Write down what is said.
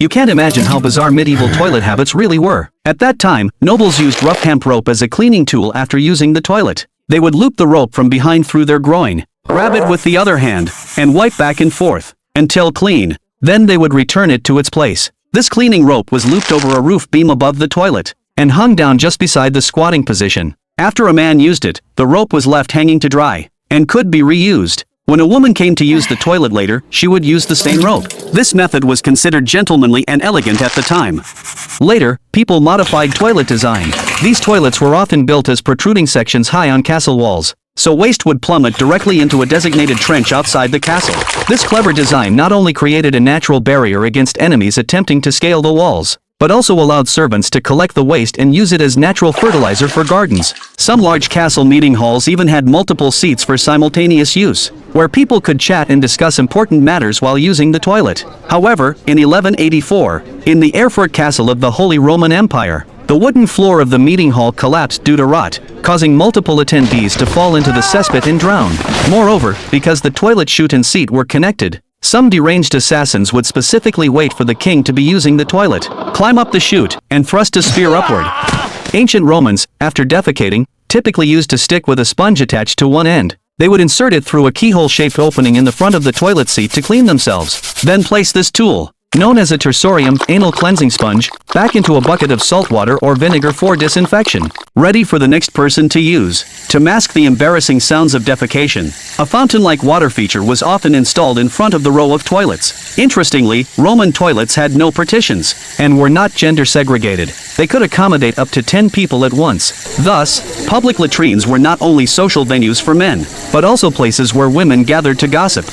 You can't imagine how bizarre medieval toilet habits really were. At that time, nobles used rough hemp rope as a cleaning tool after using the toilet. They would loop the rope from behind through their groin, grab it with the other hand, and wipe back and forth until clean. Then they would return it to its place. This cleaning rope was looped over a roof beam above the toilet and hung down just beside the squatting position. After a man used it, the rope was left hanging to dry and could be reused. When a woman came to use the toilet later, she would use the same rope. This method was considered gentlemanly and elegant at the time. Later, people modified toilet design. These toilets were often built as protruding sections high on castle walls, so waste would plummet directly into a designated trench outside the castle. This clever design not only created a natural barrier against enemies attempting to scale the walls, but also allowed servants to collect the waste and use it as natural fertilizer for gardens. Some large castle meeting halls even had multiple seats for simultaneous use, where people could chat and discuss important matters while using the toilet. However, in 1184, in the Erfurt Castle of the Holy Roman Empire, the wooden floor of the meeting hall collapsed due to rot, causing multiple attendees to fall into the cesspit and drown. Moreover, because the toilet chute and seat were connected, some deranged assassins would specifically wait for the king to be using the toilet, climb up the chute, and thrust a spear upward. Ancient Romans, after defecating, typically used a stick with a sponge attached to one end. They would insert it through a keyhole-shaped opening in the front of the toilet seat to clean themselves. Then place this tool, known as a tersorium anal cleansing sponge, back into a bucket of salt water or vinegar for disinfection, ready for the next person to use. To mask the embarrassing sounds of defecation, a fountain-like water feature was often installed in front of the row of toilets. Interestingly, Roman toilets had no partitions, and were not gender segregated. They could accommodate up to 10 people at once. Thus, public latrines were not only social venues for men, but also places where women gathered to gossip.